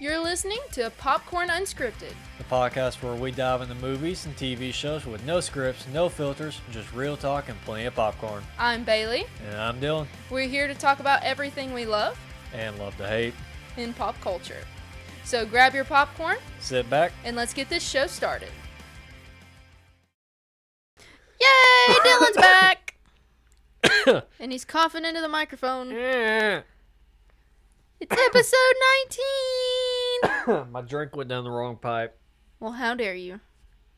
You're listening to Popcorn Unscripted, the podcast where we dive into movies and TV shows with no scripts, no filters, just real talk and plenty of popcorn. I'm Bailey. And I'm Dylan. We're here to talk about everything we love And love to hate. in pop culture. So grab your popcorn, Sit back. and let's get this show started. Yay! Dylan's back! And he's coughing into the microphone. It's episode 19! My drink went down the wrong pipe. Well, how dare you?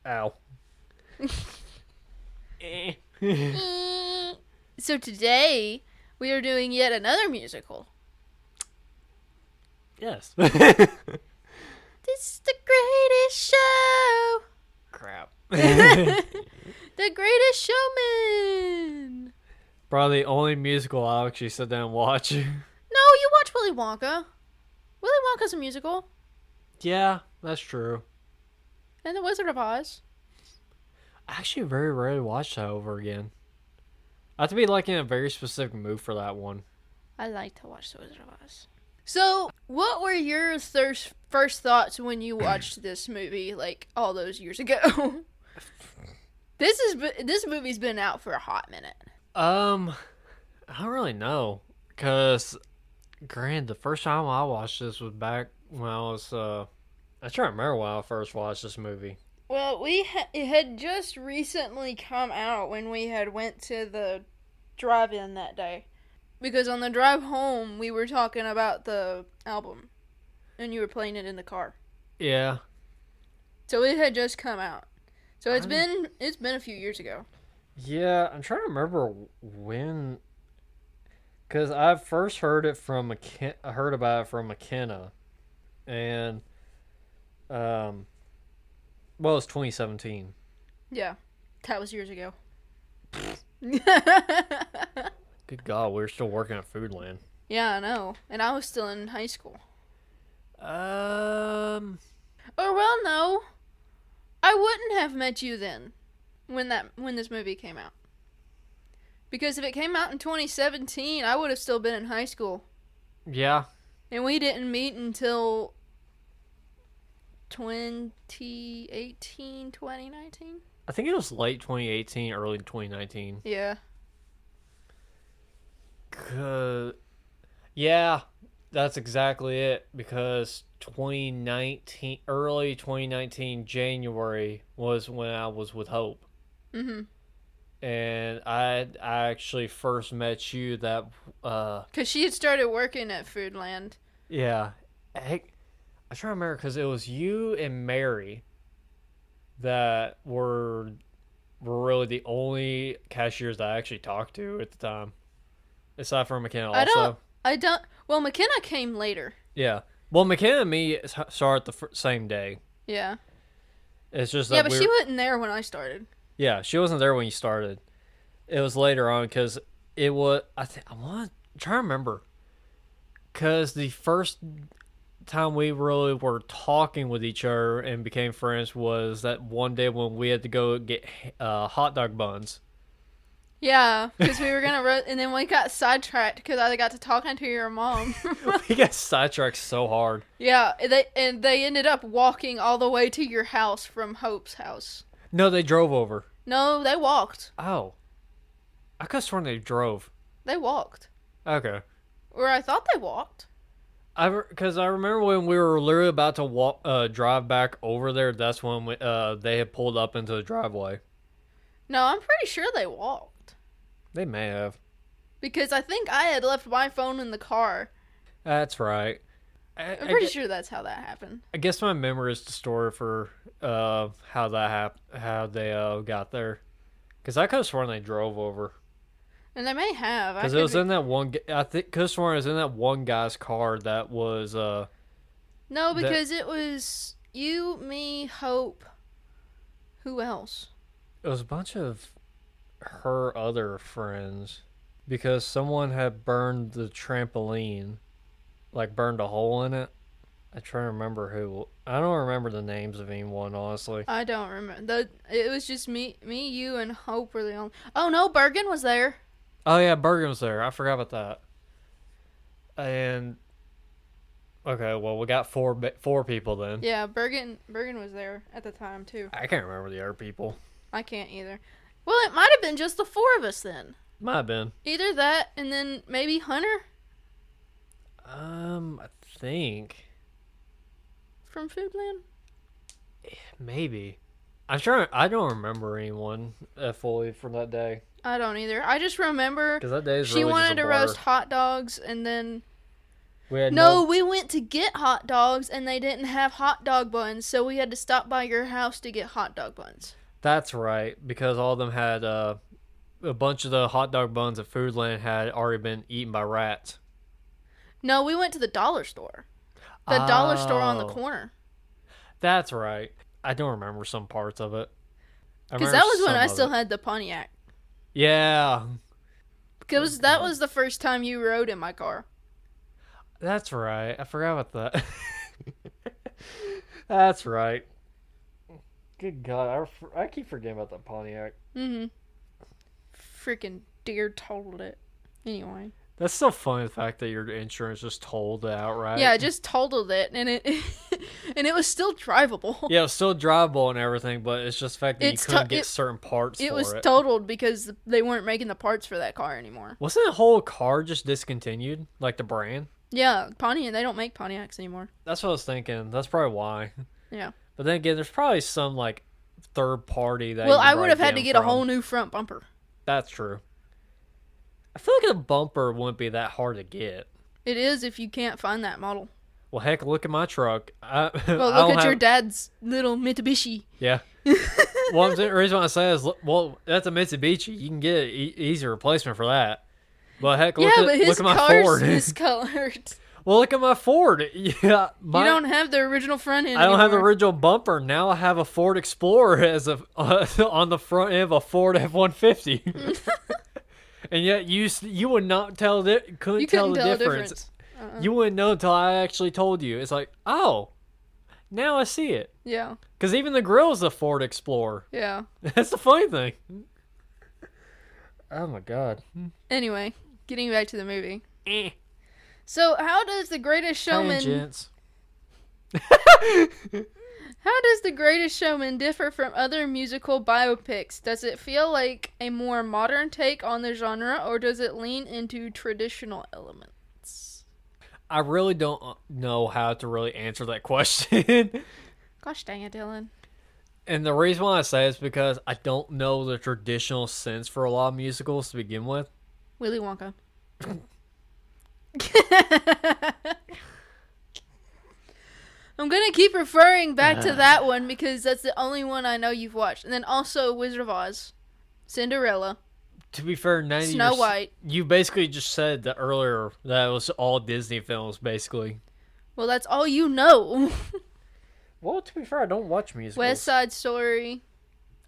Ow. So today, we are doing yet another musical. Yes. This is the greatest show! Crap. The Greatest Showman! Probably the only musical I'll actually sit down and watch. No, you watch Willy Wonka. Willy Wonka's a musical. Yeah, that's true. And The Wizard of Oz. I actually very rarely watch that over again. I have to be like in a very specific mood for that one. I like to watch The Wizard of Oz. So, what were your first thoughts when you watched this movie, like, all those years ago? This movie's been out for a hot minute. I don't really know. Because, granted, the first time I watched this was back when I was, I try to remember when I first watched this movie. Well, it had just recently come out when we had went to the drive-in that day. Because on the drive home, we were talking about the album. And you were playing it in the car. Yeah. So it had just come out. So it's been a few years ago. Yeah, I'm trying to remember when... Because I first heard it from I heard about it from McKenna. And, well, it's 2017. Yeah. That was years ago. Good God, we were still working at Foodland. Yeah, I know. And I was still in high school. Um... Or, well, no. I wouldn't have met you then. When this movie came out. Because if it came out in 2017, I would have still been in high school. Yeah. And we didn't meet until 2018, 2019? I think it was late 2018, early 2019. Yeah. Yeah, that's exactly it. Because early 2019, January was when I was with Hope. Mm-hmm. And I actually first met you that... Because she had started working at Foodland. Yeah. I try to remember because it was you and Mary that were really the only cashiers that I actually talked to at the time. Aside from McKenna also. Well, McKenna came later. Yeah. Well, McKenna and me started the same day. Yeah. It's just that yeah, but she wasn't there when I started. Yeah, she wasn't there when you started. It was later on because it was... I want to try to remember. Because the first time we really were talking with each other and became friends was that one day when we had to go get hot dog buns. Yeah, because we were going to... and then we got sidetracked because I got to talking to your mom. We got sidetracked so hard. Yeah, they ended up walking all the way to your house from Hope's house. No, they drove over. No, they walked. Oh. I could have sworn they drove. They walked. Okay. Or I thought they walked. Because I remember when we were literally about to drive back over there, that's when they had pulled up into the driveway. No, I'm pretty sure they walked. They may have. Because I think I had left my phone in the car. That's right. I'm pretty sure that's how that happened. I guess my memory is distorted for how that happened, how they got there. Because I could have sworn they drove over. And they may have. Because it was in that one... I think could have sworn it was in that one guy's car that was... No, because it was you, me, Hope. Who else? It was a bunch of her other friends. Because someone had burned the trampoline. Like, burned a hole in it. I try to remember who. I don't remember the names of anyone, honestly. I don't remember. It was just me, you, and Hope were the only... Oh, no, Bergen was there. Oh, yeah, Bergen was there. I forgot about that. And Okay, well, we got four people then. Yeah, Bergen was there at the time too. I can't remember the other people. I can't either. Well, it might have been just the four of us then. Might have been. Either that and then maybe Hunter. I think From Foodland? maybe. I'm sure I don't remember anyone fully from that day. I don't either. I just remember Because that day is she really wanted just a to blur. roast hot dogs and then... We had No, we went to get hot dogs and they didn't have hot dog buns, so we had to stop by your house to get hot dog buns. That's right, because all of them had a bunch of the hot dog buns at Foodland had already been eaten by rats. No, we went to the dollar store. The dollar store on the Oh. corner. That's right. I don't remember some parts of it. Because that was when I still had the Pontiac. Yeah. Because that was the first time you rode in my car. That's right. I forgot about that. That's right. Good God. I keep forgetting about that Pontiac. Mm-hmm. Freaking deer totaled it. Anyway. That's so funny, the fact that your insurance just totaled it outright. Yeah, it just totaled it, and it and it was still drivable. Yeah, it was still drivable and everything, but it's just the fact that you couldn't get certain parts for it. It was totaled because they weren't making the parts for that car anymore. Wasn't the whole car just discontinued? Like the brand? Yeah, Pontiac, they don't make Pontiacs anymore. That's what I was thinking. That's probably why. Yeah. But then again, there's probably some like third party that. Well, you I can would have had to them get a from. whole new front bumper. That's true. I feel like a bumper wouldn't be that hard to get. It is if you can't find that model. Well, heck, look at my truck. Well, look at your dad's little Mitsubishi. Yeah. Well, the reason why I say is, well, that's a Mitsubishi. You can get an easy replacement for that. But heck, look but his at my car's Ford. miscolored. Well, look at my Ford. Yeah, You don't have the original front end. I don't have the anymore. original bumper. Now I have a Ford Explorer as a on the front end of a Ford F-150. And yet you would not tell couldn't tell the difference. You wouldn't know until I actually told you. It's like, oh, now I see it. Yeah. Because even the grill is a Ford Explorer. Yeah. That's the funny thing. Oh my God. Anyway, getting back to the movie. Eh. So, how does The Greatest Showman... Tangents. How does The Greatest Showman differ from other musical biopics? Does it feel like a more modern take on the genre, or does it lean into traditional elements? I really don't know how to really answer that question. Gosh dang it, Dylan. And the reason why I say it is because I don't know the traditional sense for a lot of musicals to begin with. Willy Wonka. I'm going to keep referring back to that one because that's the only one I know you've watched. And then also Wizard of Oz, Cinderella, To be fair, 90 Snow White. You basically just said that earlier that it was all Disney films, basically. Well, that's all you know. Well, to be fair, I don't watch musicals. West Side Story.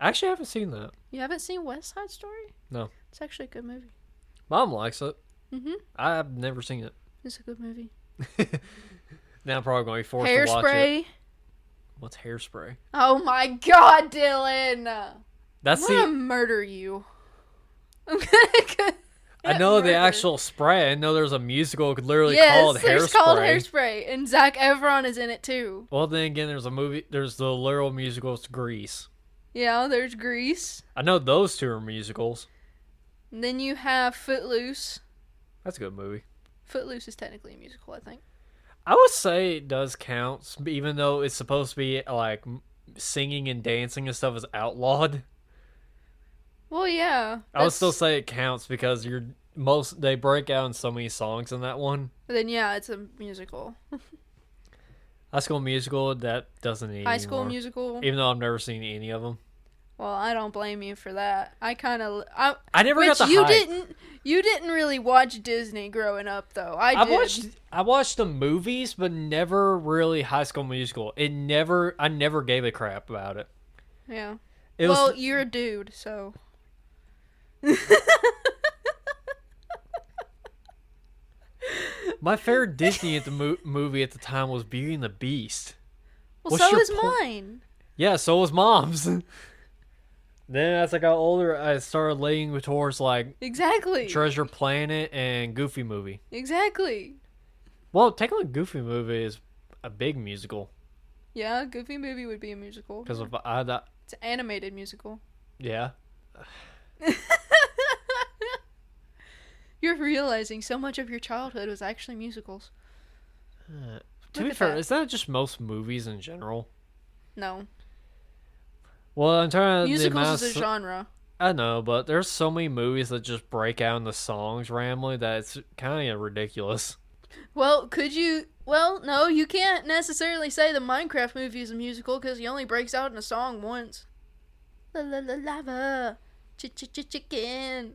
I actually haven't seen that. You haven't seen West Side Story? No. It's actually a good movie. Mom likes it. Mm-hmm. I've never seen it. It's a good movie. Now I'm probably going to be forced to watch it. Hairspray. What's Hairspray? Oh my God, Dylan! That's I'm gonna the... murder you. I'm gonna I know the murdered. actual spray. I know there's a musical literally Yes, called there's Hairspray. called Hairspray, and Zac Efron is in it too. Well, then again, there's a movie. There's the literal musical. It's Grease. Yeah, there's Grease. I know those two are musicals. And then you have Footloose. That's a good movie. Footloose is technically a musical, I think. I would say it does count, even though it's supposed to be like singing and dancing and stuff is outlawed. Well, yeah. I would still say it counts because they break out in so many songs in that one. Then yeah, it's a musical. High School Musical, that doesn't need High School anymore. Musical. Even though I've never seen any of them. Well, I don't blame you for that. I never got the you hype. You didn't really watch Disney growing up, though. I did. I watched the movies, but never really High School Musical. I never gave a crap about it. Yeah. It well, was, you're a dude, so. my favorite Disney at the movie at the time was Beauty and the Beast. Well, What's so your is point? mine. Yeah, so was Mom's. Then as I got older, I started leaning towards like Exactly. Treasure Planet and Goofy Movie. Exactly. Well, technically, Goofy movie is a big musical Yeah, Goofy movie would be a musical. because of It's an animated musical. yeah. You're realizing so much of your childhood was actually musicals. To be fair, is that just most movies in general? No. Well, in terms of Musicals is a genre. I know, but there's so many movies that just break out in the songs randomly that it's kind of ridiculous. Well, could you... Well, no, you can't necessarily say the Minecraft movie is a musical because he only breaks out in a song once. La la la lava, chicken.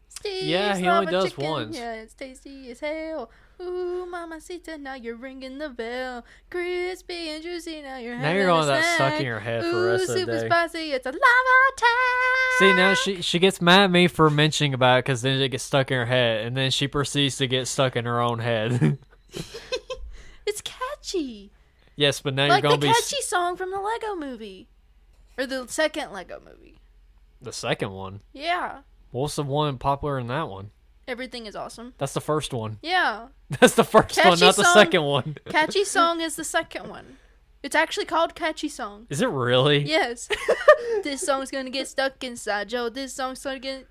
Steve's Yeah, he only lava does chicken. once. Yeah, it's tasty as hell. Ooh, mamacita, now you're ringing the bell. Crispy and juicy, now you're having Now you're going a that snack. stuck in your head for Ooh, the rest of the super day. spicy, it's a lava time. See, now she gets mad at me for mentioning about it because then it gets stuck in her head, and then she proceeds to get stuck in her own head. It's catchy. Yes, but now Like you're going the to be catchy song from the Lego movie. Or the second Lego movie. the second one. Yeah. What's the one popular in that one? Everything is awesome. That's the first one. Yeah. That's the first one, Catchy not the song. second one. Catchy Song is the second one. It's actually called Catchy Song. Is it really? Yes. This song's gonna get stuck inside Joe. This song's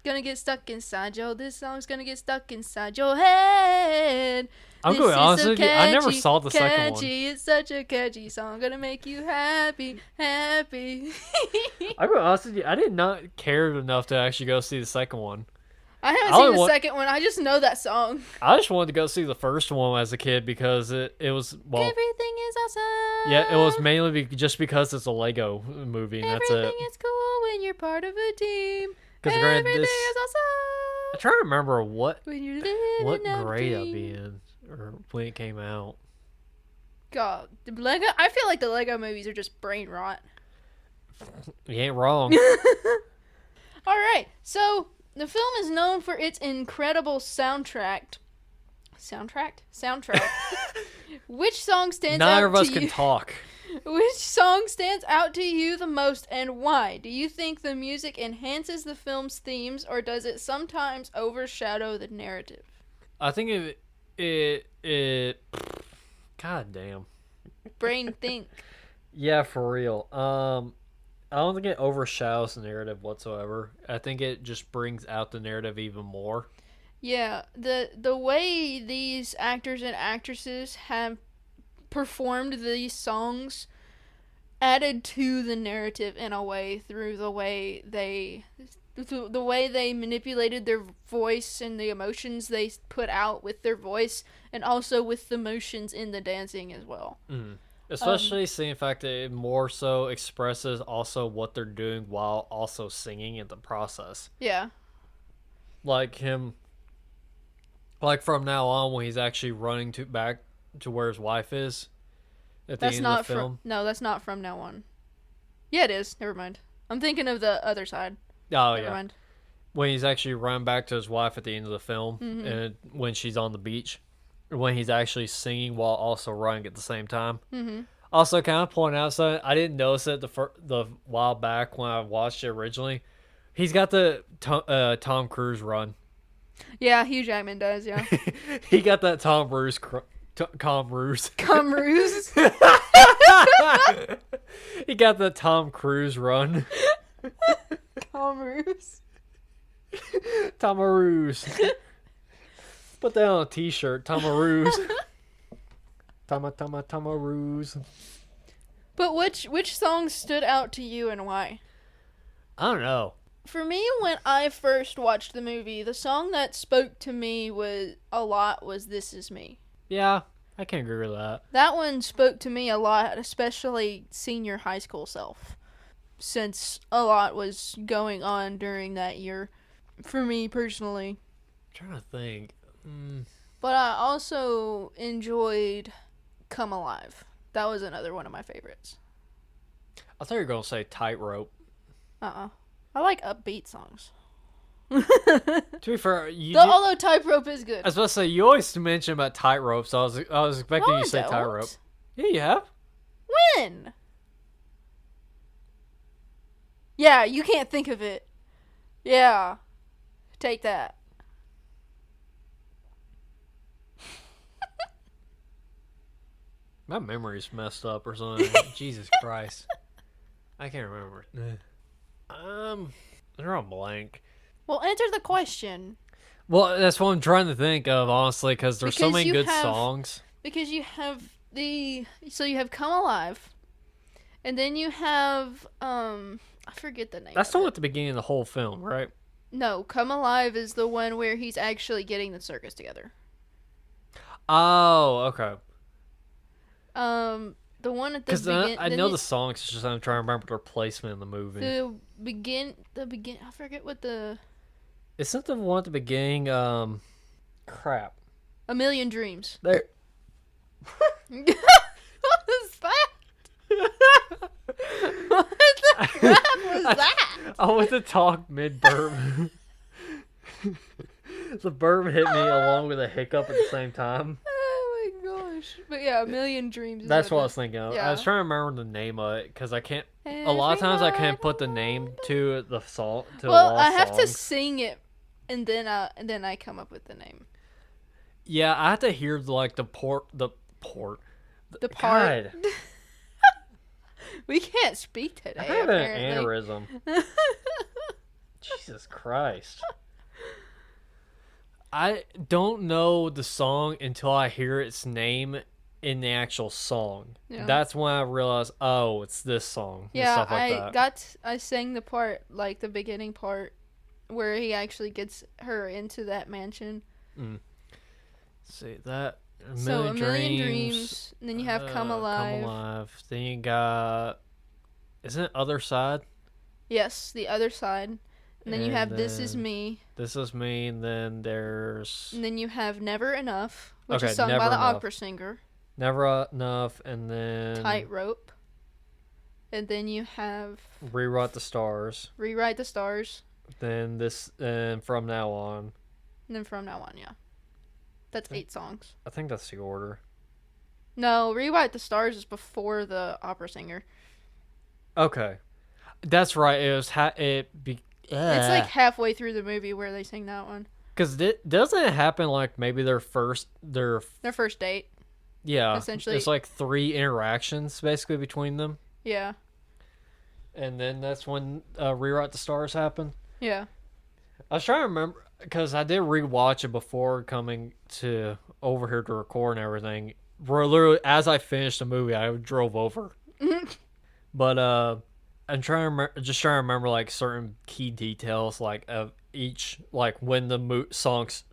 gonna get stuck inside Joe. This song's gonna get stuck inside your head. I'm going to be honest with you, I never saw the second one. Catchy, it's such a catchy song. Gonna make you happy, happy. I'm going to be honest with you, I did not care enough to actually go see the second one. I haven't I seen only the want- second one. I just know that song. I just wanted to go see the first one as a kid because it was, well, Everything is awesome. yeah, it was mainly just because it's a Lego movie, and that's Everything it. is cool when you're part of a team. 'Cause granted, Everything this- is awesome I'm trying to remember what when you're living out a grade I'd dream. be in, or when it came out. God, the Lego. I feel like the Lego movies are just brain rot. You ain't wrong. All right, so the film is known for its incredible soundtrack. Soundtrack. Which song stands Neither out of us to can you? talk. Which song stands out to you the most, and why? Do you think the music enhances the film's themes, or does it sometimes overshadow the narrative? I think it God damn. Brain think. Yeah, for real. I don't think it overshadows the narrative whatsoever. I think it just brings out the narrative even more. Yeah, the way these actors and actresses have performed these songs added to the narrative in a way through the way they manipulated their voice and the emotions they put out with their voice, and also with the motions in the dancing as well. Mm. Especially seeing the fact that it more so expresses also what they're doing while also singing in the process. Yeah. Like him, like from now on when he's actually running back to where his wife is at the That's end not of the film. no, that's not from now on. Yeah, it is. Never mind. I'm thinking of the other side. Oh, Never yeah. mind. When he's actually running back to his wife at the end of the film, Mm-hmm. and when she's on the beach, when he's actually singing while also running at the same time. Mm-hmm. Also, kind of point out something I didn't notice it the while back when I watched it originally. He's got the Tom Cruise run. Yeah, Hugh Jackman does. Yeah. He got that Tom Cruise. Tom Cruise. Cruise. He got the Tom Cruise run. Cruise. Tom Cruise. Put that on a t-shirt. Tom Cruise. Tom Cruise. But which song stood out to you and why? I don't know. For me, when I first watched the movie, the song that spoke to me was "This Is Me." Yeah, I can agree with that. That one spoke to me a lot, especially senior high school self, since a lot was going on during that year for me personally. I'm trying to think. But I also enjoyed "Come Alive." That was another one of my favorites. I thought you were going to say Tightrope. I like upbeat songs. To be fair, Although Tightrope is good. I was about to say, you always mention about Tightrope, so I was expecting No, you to say I don't. Tightrope. Yeah, you have. When? Yeah, you can't think of it. Yeah. Take that. My memory's messed up or something. Jesus Christ. I can't remember. They're on blank. Well, answer the question. Well, that's what I'm trying to think of, honestly, because there's so many good songs. Because you have so you have Come Alive, and then you have, I forget the name. That's the one at the beginning of the whole film, right? No, Come Alive is the one where he's actually getting the circus together. Oh, okay. The one at the beginning. I know the songs, it's just I'm trying to remember their placement in the movie. The begin. I forget what the. Isn't the one at the beginning? Crap. A Million Dreams. There. What was that? What the crap was that? I went to talk mid-burp. The burp hit me along with a hiccup at the same time. Oh my gosh. But yeah, A Million Dreams. That's what I was thinking of. Yeah. I was trying to remember the name of it because I can't. A lot of times I can't put the name to the song. Well, I have to sing it, and then I come up with the name. Yeah, I have to hear like the part. God. We can't speak today. I have an aneurysm. Jesus Christ. I don't know the song until I hear its name in the actual song. Yeah. That's when I realize, oh, it's this song. Yeah, and stuff like that. I sang the part, like the beginning part, where he actually gets her into that mansion. Let's see that. A Million Dreams. And then you have Come Alive. Come Alive. Then you got... Isn't it Other Side? Yes, The Other Side. And then you have This Is Me. This Is Me, and then there's... And then you have Never Enough, which is sung by the opera singer. Never Enough, and then... Tightrope. And then you have... Rewrite the Stars. Rewrite the Stars. Then this... And From Now On. And then From Now On, yeah. That's 8 songs. I think that's the order. No, Rewrite the Stars is before the opera singer. Okay. That's right. It was... It's like halfway through the movie where they sing that one. Because doesn't it happen like maybe their first date? Yeah. Essentially. It's like 3 interactions basically between them. Yeah. And then that's when Rewrite the Stars happened. Yeah. I was trying to remember because I did rewatch it before coming over here to record and everything. Literally, as I finished the movie, I drove over. But I'm trying to remember like certain key details like of each, like when the songs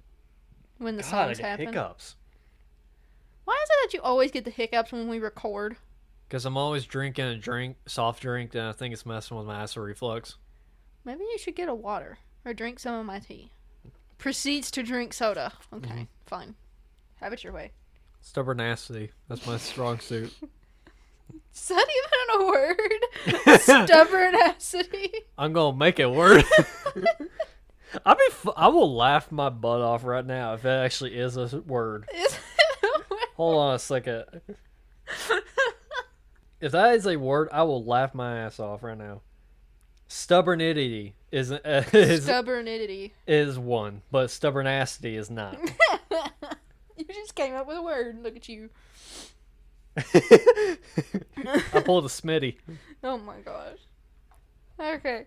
happen. Hiccups. Why is it that you always get the hiccups when we record? Because I'm always drinking soft drink, and I think it's messing with my acid reflux. Maybe you should get a water or drink some of my tea. Proceeds to drink soda. Okay, fine. Have it your way. Stubbornacity. That's my strong suit. Is that even a word? Stubbornacity. I'm gonna make it a word. I will laugh my butt off right now if it actually is a word. Is it a word? Hold on a second. If that is a word, I will laugh my ass off right now. Stubbornity is one, but stubbornacity is not. You just came up with a word. Look at you. I pulled a Smitty. Oh my gosh. Okay.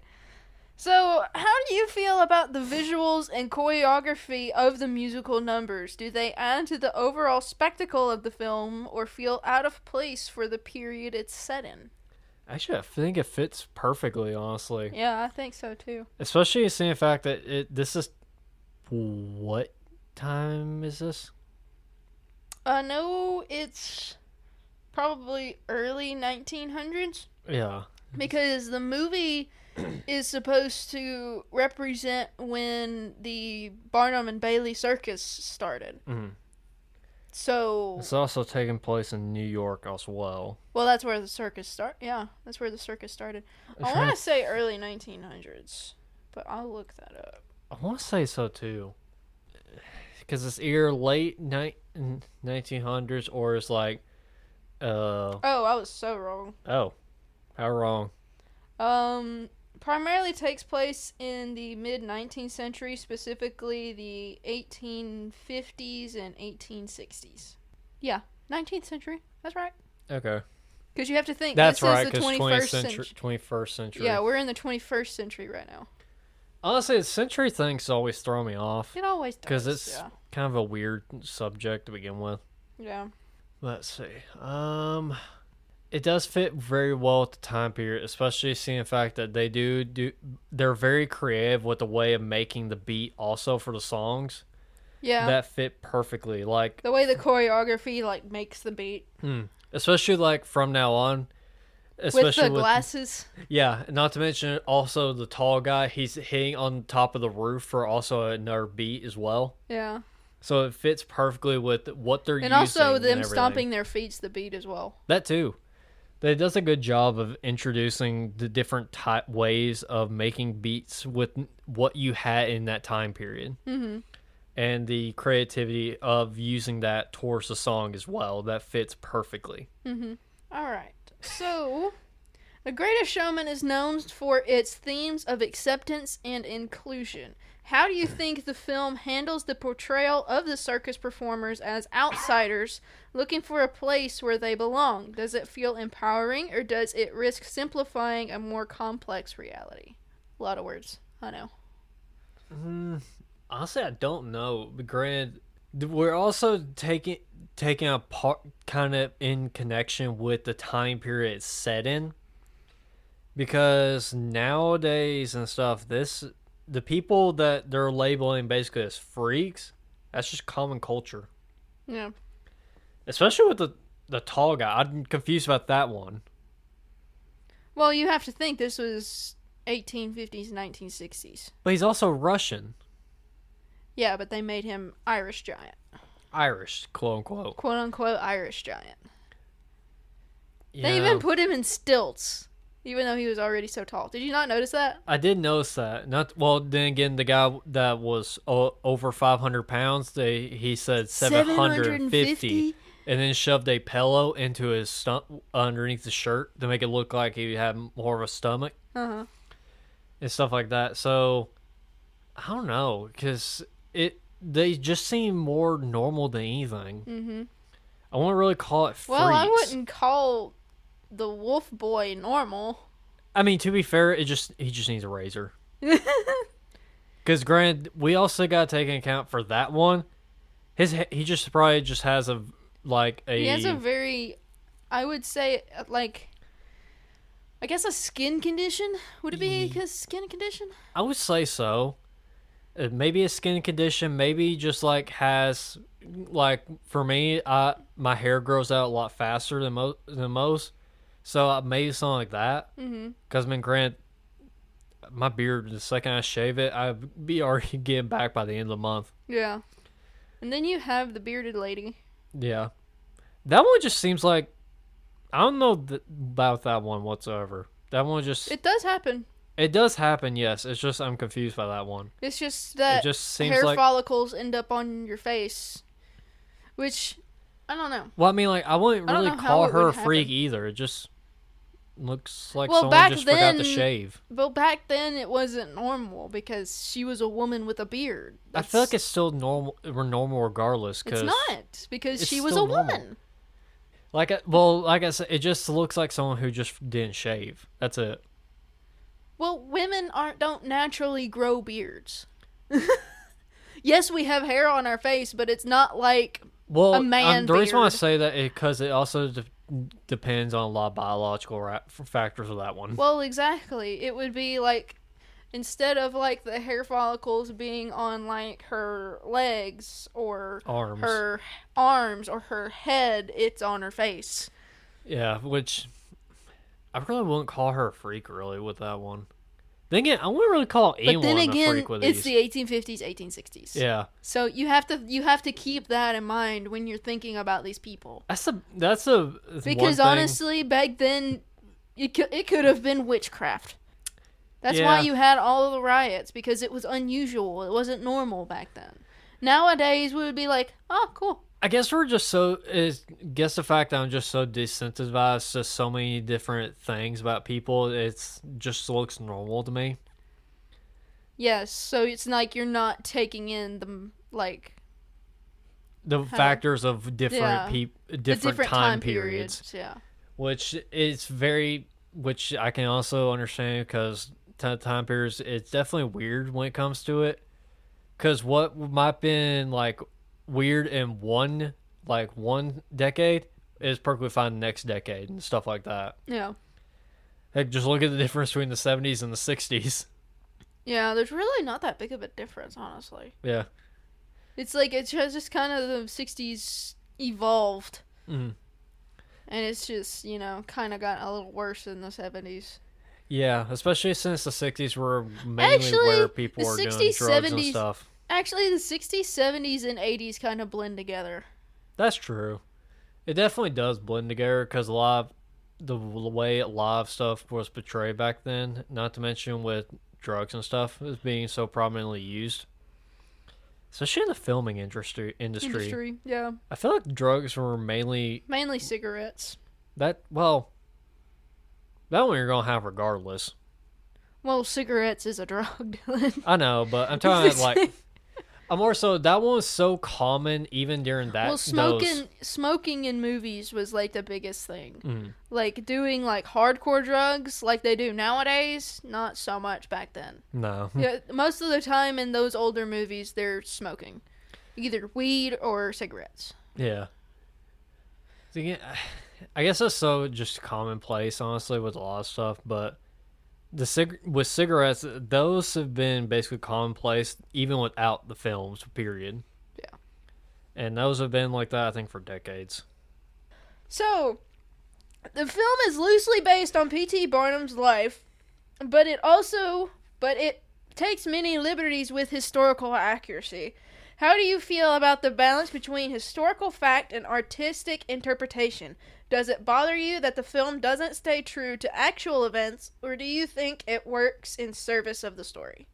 So, how do you feel about the visuals and choreography of the musical numbers? Do they add to the overall spectacle of the film or feel out of place for the period it's set in? Actually, I think it fits perfectly, honestly. Yeah, I think so too. Especially seeing the fact that this is... What time is this? No, it's probably early 1900s. Yeah. Because the movie is supposed to represent when the Barnum and Bailey circus started. Mm-hmm. So it's also taking place in New York as well. Well, that's where the circus started. Yeah, that's where the circus started. I want to say early 1900s, but I'll look that up. I want to say so too, because it's either late 1900s or it's like. Oh, I was so wrong. Oh, how wrong? Primarily takes place in the mid-19th century, specifically the 1850s and 1860s. Yeah, 19th century. That's right. Okay. Because you have to think. That's this right, is the because 21st century. 21st century. Yeah, we're in the 21st century right now. Honestly, the century things always throw me off. It always does. Because it's kind of a weird subject to begin with. Yeah. Let's see. It does fit very well with the time period, especially seeing the fact that they're very creative with the way of making the beat also for the songs. Yeah. That fit perfectly. Like the way the choreography makes the beat. Especially from now on. Especially with the glasses. Yeah, not to mention also the tall guy, he's hitting on top of the roof for also another beat as well. Yeah. So it fits perfectly with what they're using. And also them stomping their feet's the beat as well. That too. But it does a good job of introducing the different ways of making beats with what you had in that time period. Mm-hmm. And the creativity of using that towards the song as well. That fits perfectly. Mm-hmm. All right. So, The Greatest Showman is known for its themes of acceptance and inclusion. How do you think the film handles the portrayal of the circus performers as outsiders looking for a place where they belong? Does it feel empowering, or does it risk simplifying a more complex reality? A lot of words, I know. Honestly, I don't know. But granted, we're also taking a part kind of in connection with the time period it's set in. Because nowadays and stuff, the people that they're labeling basically as freaks, that's just common culture. Yeah. Especially with the tall guy. I'm confused about that one. Well, you have to think this was 1850s, 1960s. But he's also Russian. Yeah, but they made him Irish giant. Irish, quote unquote. Quote unquote Irish giant. Yeah. They even put him in stilts, even though he was already so tall. Did you not notice that? I did notice that. Then again, the guy that was over 500 pounds, he said 750, and then shoved a pillow into his underneath the shirt to make it look like he had more of a stomach. Uh-huh. And stuff like that. So, I don't know, because they just seem more normal than anything. Mm-hmm. I wouldn't really call it freaks. Well, I wouldn't call the wolf boy normal. I mean, to be fair, he just needs a razor. Because granted, we also got to take into account for that one, he just probably just has he has a very, I would say, I guess a skin condition. Would it be a skin condition? I would say so. Maybe a skin condition. Maybe just has for me, my hair grows out a lot faster than most. So maybe something like that. Because granted, my beard, the second I shave it, I'd be already getting back by the end of the month. Yeah. And then you have the bearded lady. Yeah. That one just seems like, I don't know about that one whatsoever. That one just... It does happen. It does happen, yes. It's just I'm confused by that one. It's just that it just seems hair follicles end up on your face. Which, I don't know. Well, I mean, I wouldn't really call her a freak either. It just looks like someone just forgot to shave. Well, back then it wasn't normal because she was a woman with a beard. I feel like it's still normal regardless. It's not, because she was a woman. Like I said, it just looks like someone who just didn't shave. That's it. Well, women don't naturally grow beards. Yes, we have hair on our face, but it's not like a man the reason why I beard. say that is because it also depends on a lot of biological factors of that one. Well, exactly. It would be instead of the hair follicles being on her legs or her arms or her head, it's on her face. Yeah, which I really wouldn't call her a freak really with that one. Then again, I wouldn't really call anyone a freak with these. It's the 1850s, 1860s. Yeah. So you have to keep that in mind when you're thinking about these people. That's because honestly, back then, it could have been witchcraft. That's why you had all of the riots, because it was unusual. It wasn't normal back then. Nowadays, we would be like, oh, cool. I guess we're just the fact that I'm just so desensitized to so many different things about people, it's just looks normal to me. Yes, so it's like you're not taking in the the factors of different different time periods. Yeah. Which I can also understand because time periods, it's definitely weird when it comes to it. Because what might have been like weird in one decade is perfectly fine next decade and stuff like that. Yeah. Heck, just look at the difference between the 70s and the 60s. Yeah, there's really not that big of a difference, honestly. Yeah. It's like, it's just kind of the 60s evolved. Mm-hmm. And it's just, kind of gotten a little worse in the 70s. Yeah, especially since the 60s were mainly where people were doing drugs 70s, and stuff. Actually, the 60s, 70s, and 80s kind of blend together. That's true. It definitely does blend together because a lot of the way a lot of stuff was portrayed back then, not to mention with drugs and stuff, is being so prominently used. Especially in the filming industry. Yeah. I feel like drugs were mainly cigarettes. That one you're going to have regardless. Well, cigarettes is a drug, Dylan. I know, but I'm talking like... I'm more so, that one was so common even during that. Well, smoking in movies was like the biggest thing. Mm-hmm. Like doing like hardcore drugs like they do nowadays, not so much back then. No. Yeah, most of the time in those older movies, they're smoking. Either weed or cigarettes. Yeah. I guess that's so just commonplace, honestly, with a lot of stuff, but... with cigarettes, those have been basically commonplace even without the films, period. Yeah. And those have been like that, I think, for decades. So, the film is loosely based on P.T. Barnum's life, but it takes many liberties with historical accuracy. How do you feel about the balance between historical fact and artistic interpretation? Does it bother you that the film doesn't stay true to actual events, or do you think it works in service of the story?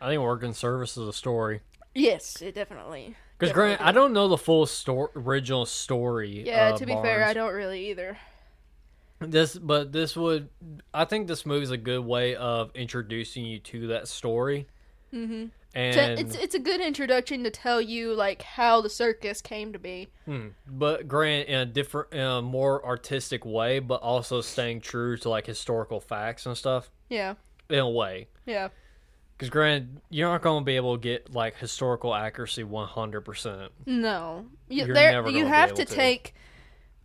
I think it works in service of the story. Yes, it definitely. Because, granted, I don't know the full original story. Yeah, to be fair, I don't really either. I think this movie is a good way of introducing you to that story. Mm-hmm. And it's a good introduction to tell you like how the circus came to be. But granted, in a more artistic way, but also staying true to like historical facts and stuff. Yeah. In a way. Yeah. Because granted, you're not going to be able to get like historical accuracy 100%. No. You're never you have to take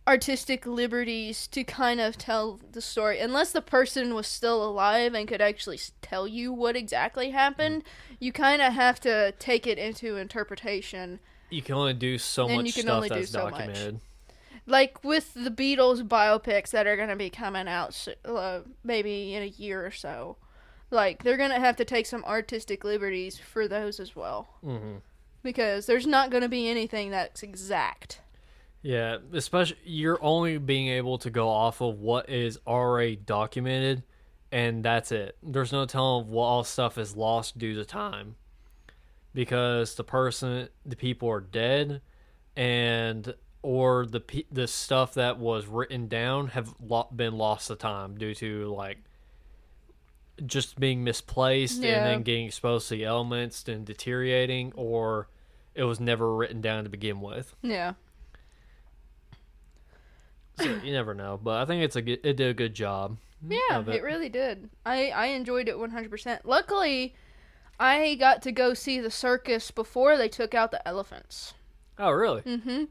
artistic liberties to kind of tell the story, unless the person was still alive and could actually tell you what exactly happened. You kind of have to take it into interpretation. You can only do so much stuff that's documented. Like with the Beatles biopics that are going to be coming out maybe in a year or so, like they're going to have to take some artistic liberties for those as well. Mm-hmm. Because there's not going to be anything that's exact. Yeah, especially you're only being able to go off of what is already documented, and that's it. There's no telling what all stuff is lost due to time, because the people are dead, or the stuff that was written down have been lost to time due to like just being misplaced and then getting exposed to the elements and deteriorating, or it was never written down to begin with. Yeah. So you never know, but I think it did a good job. Yeah, it really did. I enjoyed it 100%. Luckily, I got to go see the circus before they took out the elephants. Oh, really? Mm-hmm.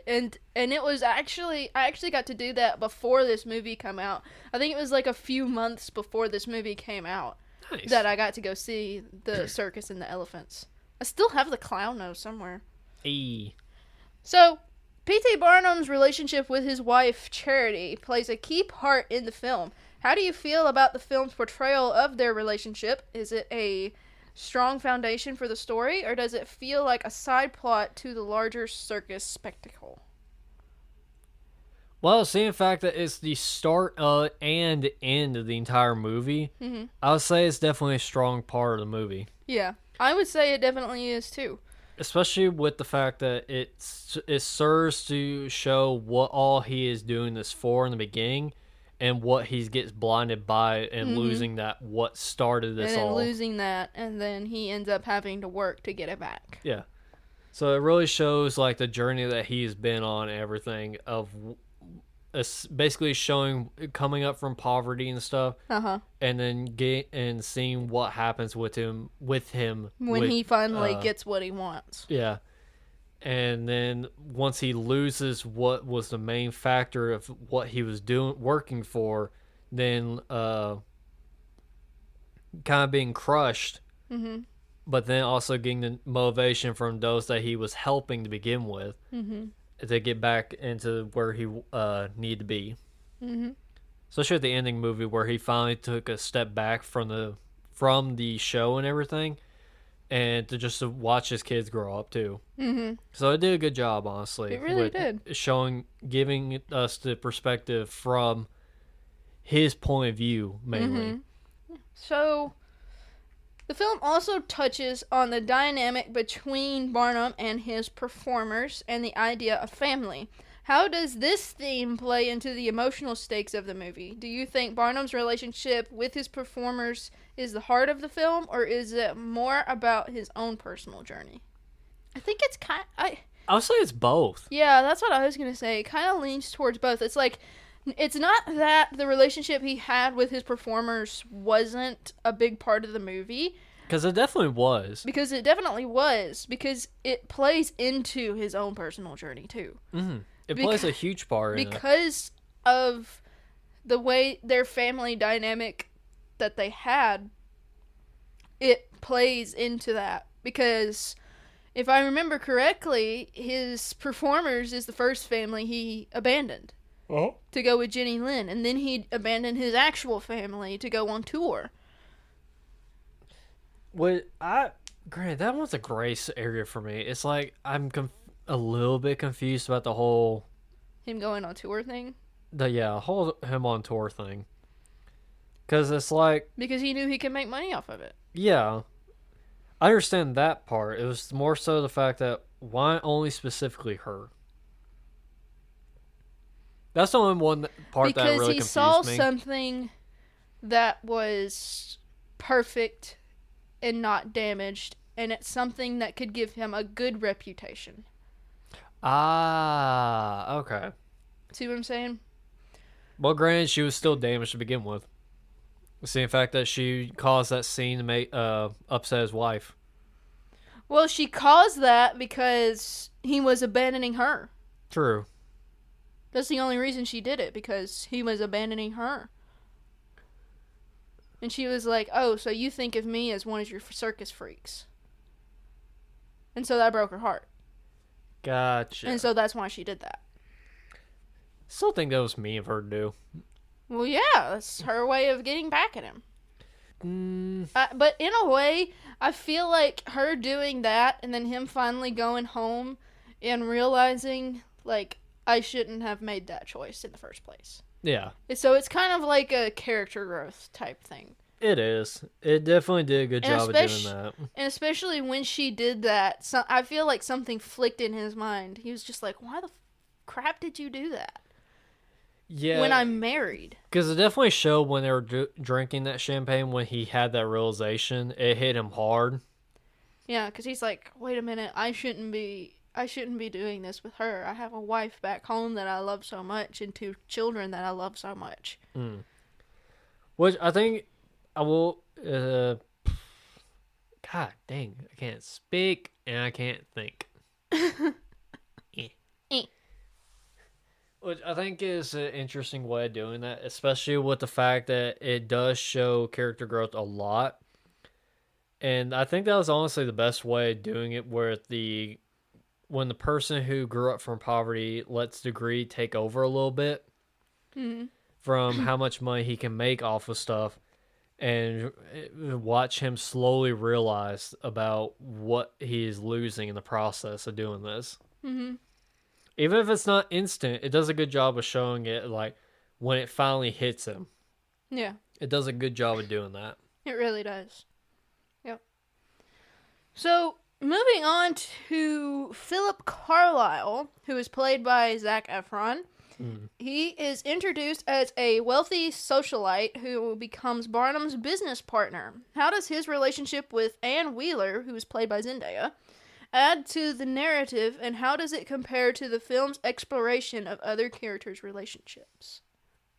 And it was I actually got to do that before this movie came out. I think it was like a few months before this movie came out. Nice. That I got to go see the circus and the elephants. I still have the clown nose somewhere. Hey. So, P.T. Barnum's relationship with his wife, Charity, plays a key part in the film. How do you feel about the film's portrayal of their relationship? Is it a strong foundation for the story, or does it feel like a side plot to the larger circus spectacle? Well, seeing the fact that it's the start and end of the entire movie, I would say it's definitely a strong part of the movie. Yeah, I would say it definitely is too. Especially with the fact that it serves to show what all he is doing this for in the beginning, and what he gets blinded by and losing that what started this all. And then losing that, and then he ends up having to work to get it back. Yeah. So it really shows like the journey that he's been on and everything of it's basically showing coming up from poverty and stuff, and then seeing what happens with him when he finally gets what he wants. Yeah, and then once he loses what was the main factor of what he was working for, then kind of being crushed. Mm-hmm. But then also getting the motivation from those that he was helping to begin with. Mm-hmm. To get back into where he need to be. Mm-hmm. Especially at the ending movie where he finally took a step back from the show and everything, and to watch his kids grow up too. Mm-hmm. So it did a good job, honestly. It really did. Giving us the perspective from his point of view, mainly. Mm-hmm. So, the film also touches on the dynamic between Barnum and his performers and the idea of family. How does this theme play into the emotional stakes of the movie? Do you think Barnum's relationship with his performers is the heart of the film, or is it more about his own personal journey? I think it's I would say it's both. Yeah, that's what I was going to say. It kind of leans towards both. It's like, it's not that the relationship he had with his performers wasn't a big part of the movie. Because it definitely was. Because it definitely was. Because it plays into his own personal journey, too. Mm-hmm. It plays a huge part in it. Because of the way their family dynamic that they had, it plays into that. Because if I remember correctly, his performers is the first family he abandoned. To go with Jenny Lynn, and then he abandoned his actual family to go on tour. Granted, that was a grace area for me. It's like I'm a little bit confused about the whole him going on tour thing. Whole him on tour thing. Because it's like because he knew he could make money off of it. Yeah, I understand that part. It was more so the fact that why only specifically her. That's the only one part that really confused me. Because he saw something that was perfect and not damaged, and it's something that could give him a good reputation. Ah, okay. See what I'm saying? Well, granted, she was still damaged to begin with. See the fact that she caused that scene to make upset his wife. Well, she caused that because he was abandoning her. True. That's the only reason she did it, because he was abandoning her. And she was like, oh, so you think of me as one of your circus freaks. And so that broke her heart. Gotcha. And so that's why she did that. Still think that was mean of her to do. Well, yeah, that's her way of getting back at him. But in a way, I feel like her doing that and then him finally going home and realizing, like, I shouldn't have made that choice in the first place. Yeah. So it's kind of like a character growth type thing. It is. It definitely did a good job of doing that. And especially when she did that, I feel like something flicked in his mind. He was just like, why the crap did you do that? Yeah. When I'm married. Because it definitely showed when they were drinking that champagne, when he had that realization, it hit him hard. Yeah, because he's like, wait a minute, I shouldn't be doing this with her. I have a wife back home that I love so much and 2 children that I love so much. Which I think I will... God dang, I can't speak and I can't think. Which I think is an interesting way of doing that, especially with the fact that it does show character growth a lot. And I think that was honestly the best way of doing it, where when the person who grew up from poverty lets the greed take over a little bit from how much money he can make off of stuff, and watch him slowly realize about what he is losing in the process of doing this. Mm-hmm. Even if it's not instant, it does a good job of showing it, like, when it finally hits him. Yeah. It does a good job of doing that. It really does. Yep. So, moving on to Philip Carlyle, who is played by Zac Efron. He is introduced as a wealthy socialite who becomes Barnum's business partner. How does his relationship with Anne Wheeler, who is played by Zendaya, add to the narrative, and how does it compare to the film's exploration of other characters' relationships?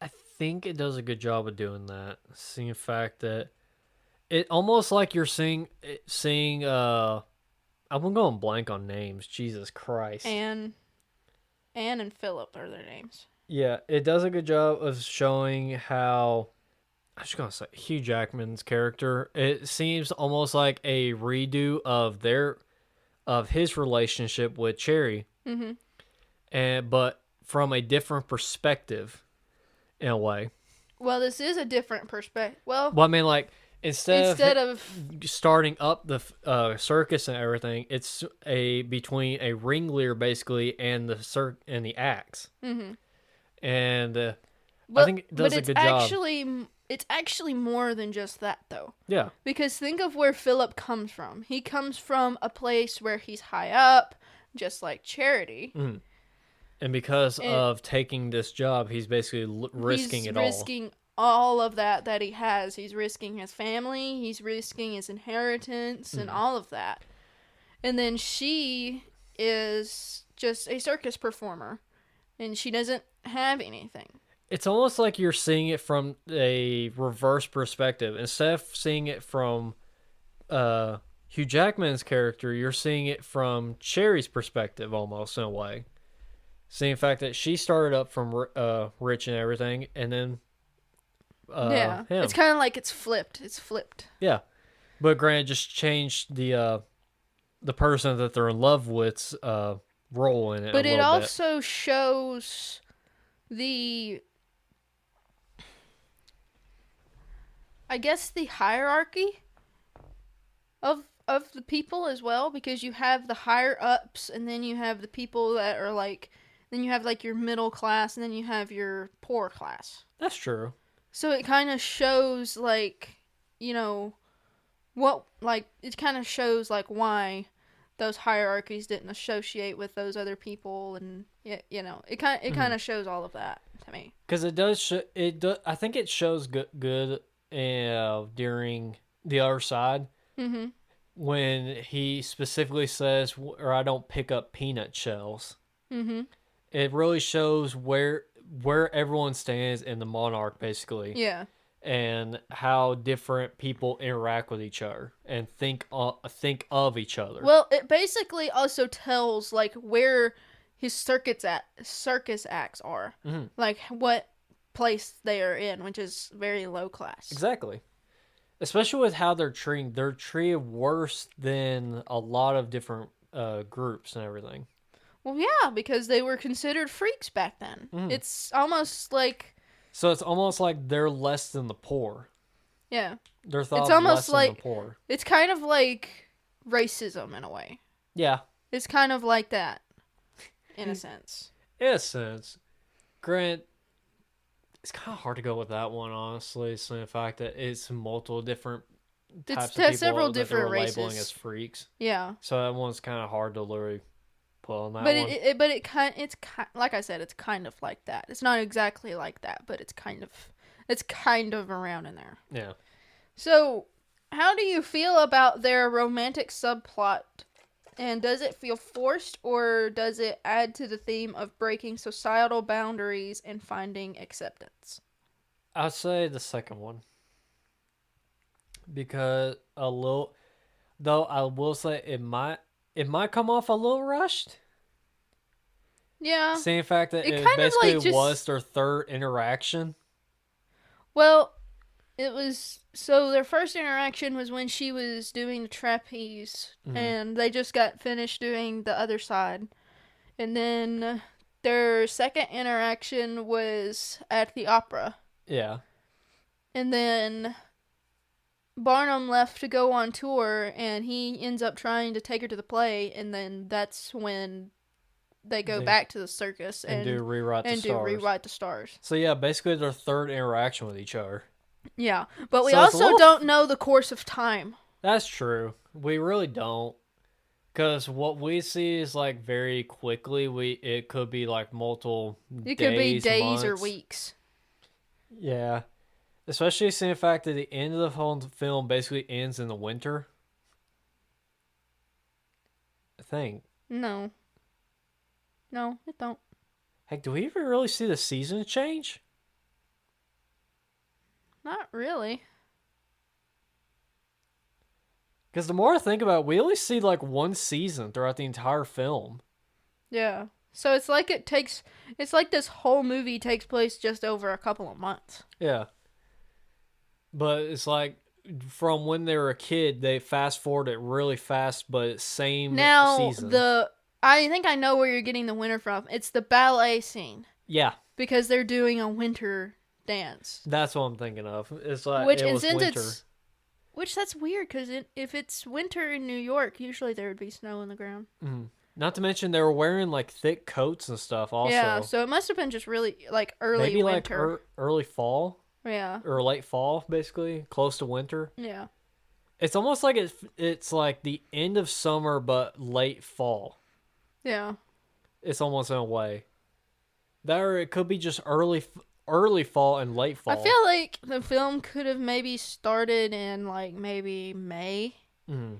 I think it does a good job of doing that. Seeing the fact that it almost like you're seeing I'm going blank on names. Jesus Christ. Anne and Philip are their names. Yeah, it does a good job of showing how I was just gonna say Hugh Jackman's character. It seems almost like a redo of his relationship with Cherry, but from a different perspective, in a way. Well, this is a different perspective. Well, I mean, like instead of starting up the circus and everything, it's between a ringleader basically and the acts. And I think it does a good job. It's actually more than just that, though. Yeah. Because think of where Philip comes from. He comes from a place where he's high up, just like Charity. And because of taking this job, he's basically risking it all. He's risking all of that he has. He's risking his family. He's risking his inheritance and all of that. And then she is just a circus performer. And she doesn't have anything. It's almost like you're seeing it from a reverse perspective. Instead of seeing it from Hugh Jackman's character, you're seeing it from Cherry's perspective almost in a way. Seeing the fact that she started up from rich and everything, and then him. It's kind of like it's flipped. Yeah, but granted, just changed the person that they're in love with's role in it. But it also shows the hierarchy of the people as well, because you have the higher ups, and then you have the people that are like, then you have like your middle class, and then you have your poor class. That's true. So it kind of shows like, you know, it kind of shows like why those hierarchies didn't associate with those other people, and you know, it kind of shows all of that to me. Because it does. I think it shows good during the other side when he specifically says, "Or I don't pick up peanut shells." It really shows where everyone stands in the monarch, basically. Yeah. And how different people interact with each other and think of each other. Well, it basically also tells like where his circus acts are, like what place they are in, which is very low class. Exactly. Especially with how they're treated worse than a lot of different groups and everything. Well, yeah, because they were considered freaks back then. It's almost like... So it's almost like they're less than the poor. Yeah. They're thought less than the poor. It's kind of like racism in a way. Yeah. It's kind of like that, in a sense. In a sense. Grant, it's kind of hard to go with that one, honestly. So the fact that it's multiple different types of people several that different they're races. labeling as freaks. Yeah. So that one's kind of hard to literally put on that one. But it's like I said, it's kind of like that. It's not exactly like that, but it's kind of around in there. Yeah. So, how do you feel about their romantic subplot? And does it feel forced, or does it add to the theme of breaking societal boundaries and finding acceptance? I'd say the second one. Because a little, though I will say it might come off a little rushed. Yeah. Seeing the fact that it basically was their third interaction. Well, it was... So their first interaction was when she was doing the trapeze, and they just got finished doing the other side. And then their second interaction was at the opera. Yeah. And then Barnum left to go on tour, and he ends up trying to take her to the play, and then that's when they go back to the circus and do Rewrite the Stars. So yeah, basically their third interaction with each other. Yeah, but we also don't know the course of time. That's true. We really don't. Because what we see is like very quickly, it could be like multiple It could be days months. Or weeks. Yeah. Especially seeing the fact that the end of the whole film basically ends in the winter. I think. No. No, it don't. Heck, do we even really see the season change? Not really. Because the more I think about it, we only see like one season throughout the entire film. Yeah. So it's like it's like this whole movie takes place just over a couple of months. Yeah. But it's like from when they were a kid, they fast forward it really fast, but same season. I think I know where you're getting the winter from. It's the ballet scene. Yeah. Because they're doing a winter dance. That's what I'm thinking of. It's like Which, it was winter. Which that's weird, because if it's winter in New York, usually there would be snow on the ground. Mm-hmm. Not to mention they were wearing like thick coats and stuff also. Yeah, so it must have been just really like early Maybe winter. like early fall. Yeah. Or late fall, basically. Close to winter. Yeah. It's almost like it's like the end of summer, but late fall. Yeah. It's almost in a way. That or it could be just early fall and late fall. I feel like the film could have maybe started in like maybe May. Mm-hmm.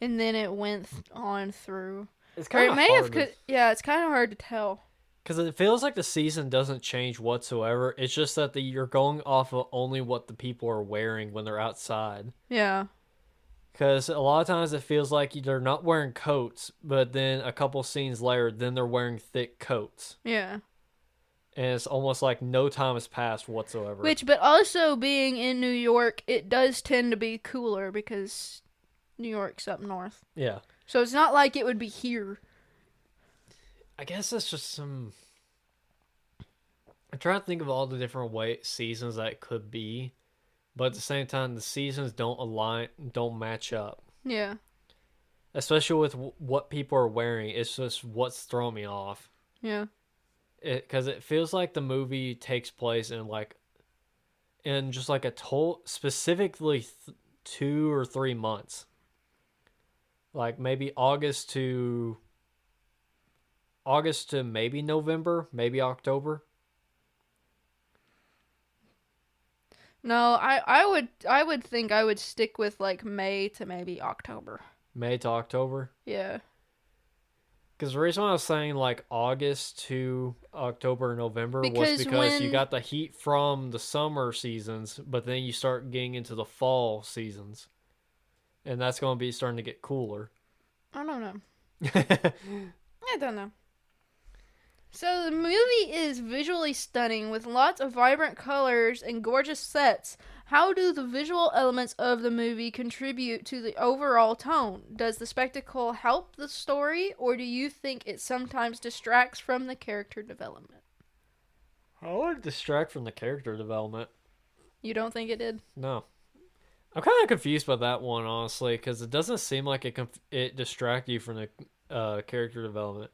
And then it went on through. It's kind of hard. Yeah, it's kind of hard to tell. Because it feels like the season doesn't change whatsoever. It's just that you're going off of only what the people are wearing when they're outside. Yeah. Because a lot of times it feels like they're not wearing coats, but then a couple scenes later, then they're wearing thick coats. Yeah. And it's almost like no time has passed whatsoever. But also being in New York, it does tend to be cooler because New York's up north. Yeah. So it's not like it would be here. I guess it's just some... I'm trying to think of all the different seasons that it could be. But at the same time, the seasons don't match up. Yeah. Especially with what people are wearing. It's just what's throwing me off. Yeah. Because it feels like the movie takes place in just like specifically 2 or 3 months. Like maybe August to maybe November, maybe October. No, I would think I would stick with like May to maybe October. May to October? Yeah. Because the reason why I was saying like August to October, November was because you got the heat from the summer seasons, but then you start getting into the fall seasons. And that's going to be starting to get cooler. I don't know. I don't know. So the movie is visually stunning with lots of vibrant colors and gorgeous sets. How do the visual elements of the movie contribute to the overall tone? Does the spectacle help the story, or do you think it sometimes distracts from the character development? How would it distract from the character development? You don't think it did? No. I'm kind of confused by that one, honestly, because it doesn't seem like it distracted you from the character development.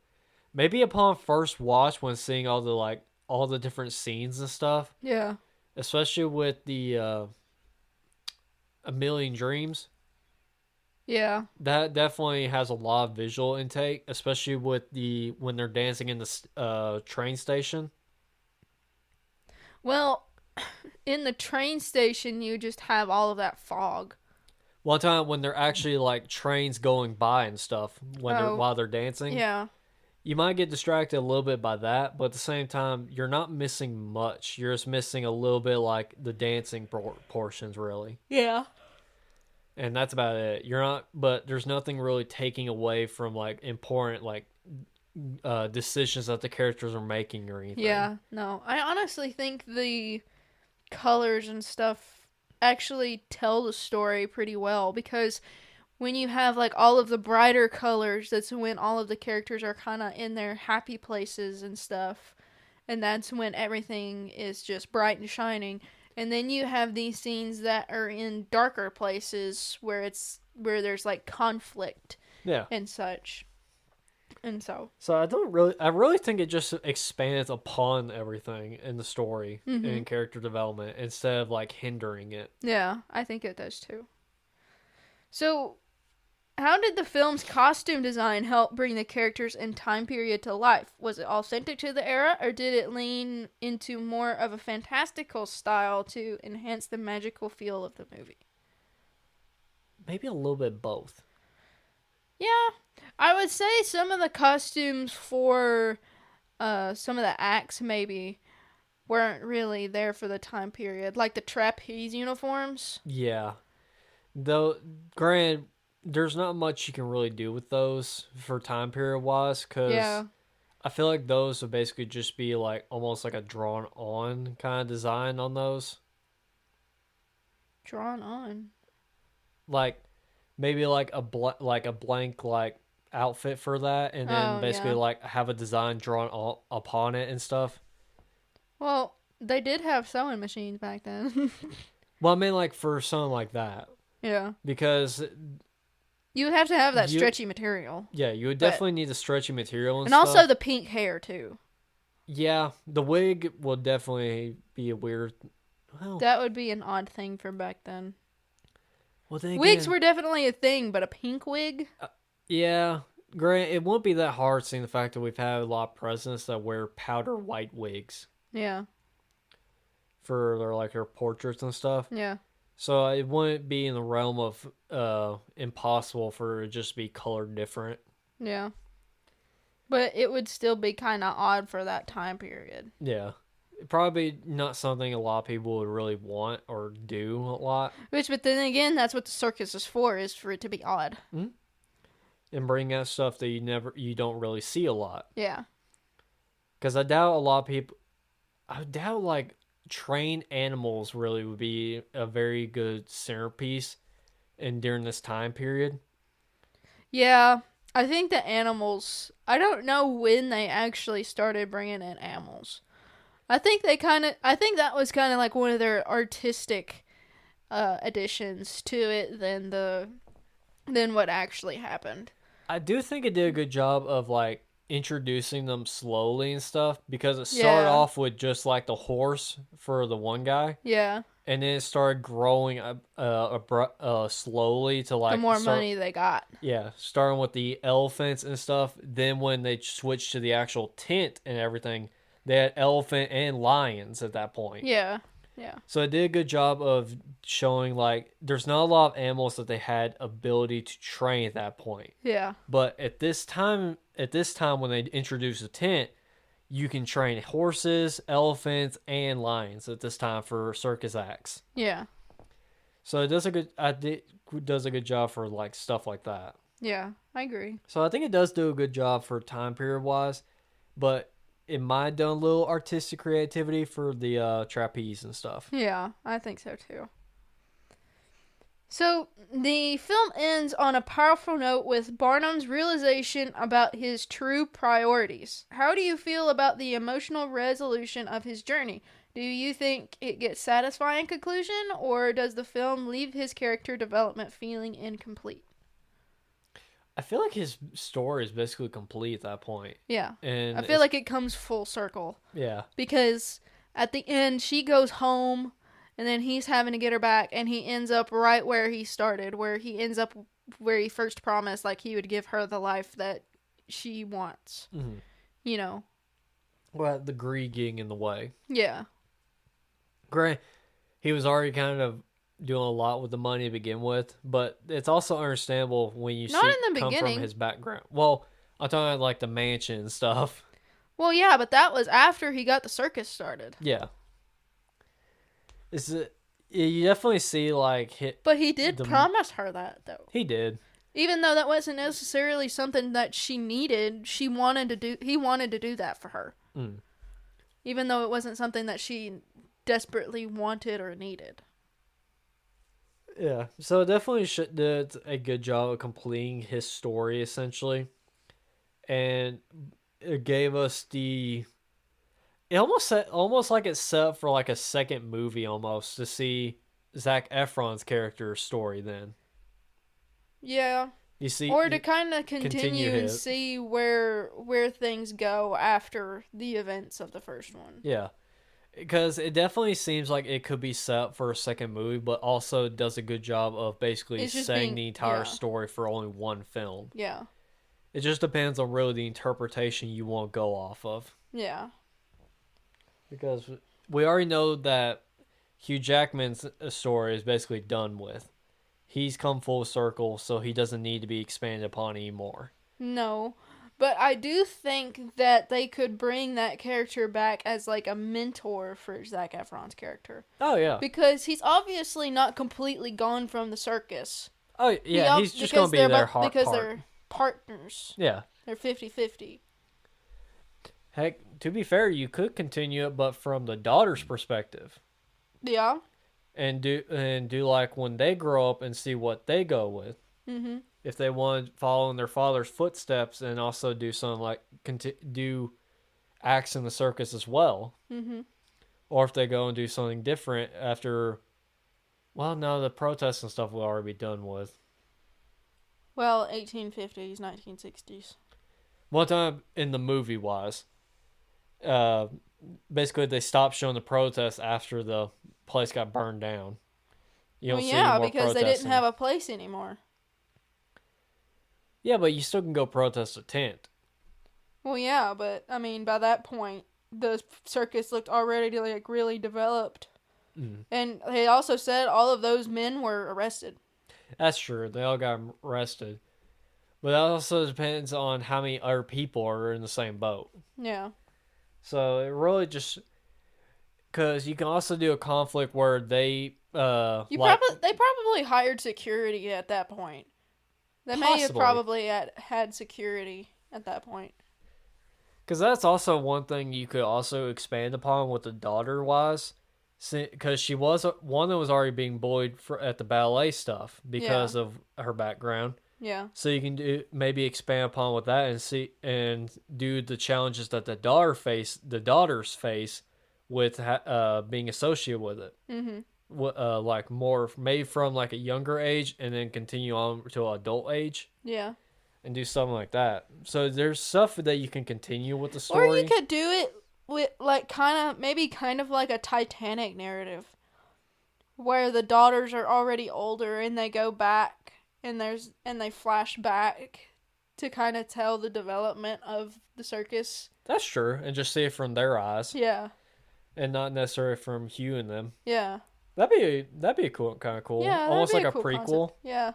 Maybe upon first watch, when seeing all the different scenes and stuff. Yeah. Especially with the A Million Dreams. Yeah. That definitely has a lot of visual intake, especially with when they're dancing in the train station. Well, in the train station, you just have all of that fog. One time when they're actually like trains going by and stuff while they're dancing. Yeah. You might get distracted a little bit by that, but at the same time, you're not missing much. You're just missing a little bit like the dancing portions, really. Yeah. And that's about it. But there's nothing really taking away from like important like decisions that the characters are making or anything. Yeah, no. I honestly think the colors and stuff actually tell the story pretty well, because when you have like all of the brighter colors, that's when all of the characters are kind of in their happy places and stuff, and that's when everything is just bright and shining. And then you have these scenes that are in darker places where there's like conflict, yeah, and such. And so I really think it just expands upon everything in the story and character development instead of like hindering it. Yeah, I think it does too. So, how did the film's costume design help bring the characters and time period to life? Was it authentic to the era, or did it lean into more of a fantastical style to enhance the magical feel of the movie? Maybe a little bit both. Yeah. I would say some of the costumes for some of the acts maybe weren't really there for the time period, like the trapeze uniforms. Yeah. Though, granted, there's not much you can really do with those for time period wise, because Yeah, I feel like those would basically just be like almost like a drawn on kind of design on those. drawn on. Like maybe like like a blank like outfit for that, and then Oh basically yeah. like have a design drawn upon it and stuff. Well, they did have sewing machines back then. Well, I mean like for something like that, Yeah. because You would have to have that you stretchy material. yeah you would But definitely need the stretchy material and and stuff. also the pink hair too. Yeah, the wig will definitely be a weird. Well, That would be an odd thing for back then. well then Wigs again, were definitely a thing, but a pink wig? yeah. Grant, it won't be that hard seeing the fact that we've had a lot of presidents that wear powder white wigs Yeah. for their portraits and stuff. Yeah. So it wouldn't be in the realm of impossible for it to just be colored different. Yeah. But it would still be kind of odd for that time period. Yeah. Probably not something a lot of people would really want or do a lot. But then again, that's what the circus is for it to be odd. Mm-hmm. And bring out stuff that you don't really see a lot. Yeah. Because I doubt a lot of people, I doubt like trained animals really would be a very good centerpiece in during this time period. Yeah. I think the animals, I don't know when they actually started bringing in animals. I think that was kind of like one of their artistic additions to it than what actually happened. I do think it did a good job of like introducing them slowly and stuff, because it started off with just like the horse for the one guy, Yeah. and then it started growing slowly to like The more money they got. Yeah, starting with the elephants and stuff. Then when they switched to the actual tent and everything, they had elephant and lions at that point. Yeah. Yeah. So it did a good job of showing like there's not a lot of animals that they had ability to train at that point. Yeah. But at this time when they introduced the tent, you can train horses, elephants, and lions at this time for circus acts. Yeah. So it does a good job for like stuff like that. Yeah. I agree. So I think it does do a good job for time period wise, but it might have done a little artistic creativity for the trapeze and stuff. Yeah, I think so too. So, the film ends on a powerful note with Barnum's realization about his true priorities. How do you feel about the emotional resolution of his journey? Do you think it gets satisfying conclusion, or does the film leave his character development feeling incomplete? I feel like his story is basically complete at that point. Yeah. And I feel like it comes full circle. Yeah. Because at the end, she goes home, and then he's having to get her back, and he ends up right where he started, where he first promised, like, he would give her the life that she wants. Mm-hmm. You know? Well, the greed getting in the way. Yeah. Grant, he was already kind of doing a lot with the money to begin with, but it's also understandable when you Not see in the come beginning. from his background. Well, I'm talking about like the mansion and stuff. Well, yeah, but that was after he got the circus started. Yeah. You definitely see like But he did promise her that, though. He did. Even though that wasn't necessarily something that she needed, he wanted to do that for her. Mm. Even though it wasn't something that she desperately wanted or needed. Yeah, so it definitely did a good job of completing his story, essentially. And it gave us it almost like it's set up for like a second movie almost, to see Zac Efron's character story then. Yeah. You see, Or to kind of continue and his. see where things go after the events of the first one. Yeah. Because it definitely seems like it could be set up for a second movie, but also does a good job of basically saying the entire story for only one film. Yeah. It just depends on really the interpretation you want to go off of. Yeah. Because we already know that Hugh Jackman's story is basically done with. He's come full circle, so he doesn't need to be expanded upon anymore. No. But I do think that they could bring that character back as like a mentor for Zac Efron's character. Oh, yeah. Because he's obviously not completely gone from the circus. Oh, yeah, he's just going to be their because they're partners. Yeah. They're 50-50. Heck, to be fair, you could continue it, but from the daughter's perspective. Yeah. And do like when they grow up and see what they go with. Mm-hmm. If they want to follow in their father's footsteps and also do something like do acts in the circus as well. Mm-hmm. Or if they go and do something different after, well, no, the protests and stuff will already be done with. Well, 1850s, 1960s. One time in the movie wise, basically they stopped showing the protests after the place got burned down. You don't see any more because protesting. they didn't have a place anymore. Yeah, but you still can go protest a tent. Well, yeah, but I mean, by that point, the circus looked already like really developed, and they also said all of those men were arrested. That's true. They all got arrested, but that also depends on how many other people are in the same boat. Yeah. So it really just because you can also do a conflict where they they probably hired security at that point. They may have probably had security at that point. Because that's also one thing you could also expand upon with the daughter wise. Because she was one that was already being bullied at the ballet stuff because of her background. Yeah. So you can maybe expand upon with that and do the challenges that the daughters face with being associated with it. Mm-hmm. Like more maybe from like a younger age and then continue on to adult age. Yeah. And do something like that. So there's stuff that you can continue with the story. Or you could do it with like kind of like a Titanic narrative, where the daughters are already older and they go back and they flash back to kind of tell the development of the circus. That's true, and just see it from their eyes. Yeah. And not necessarily from Hugh and them. Yeah. That'd be cool, kind of cool. Yeah, almost like a cool prequel. Concept. Yeah.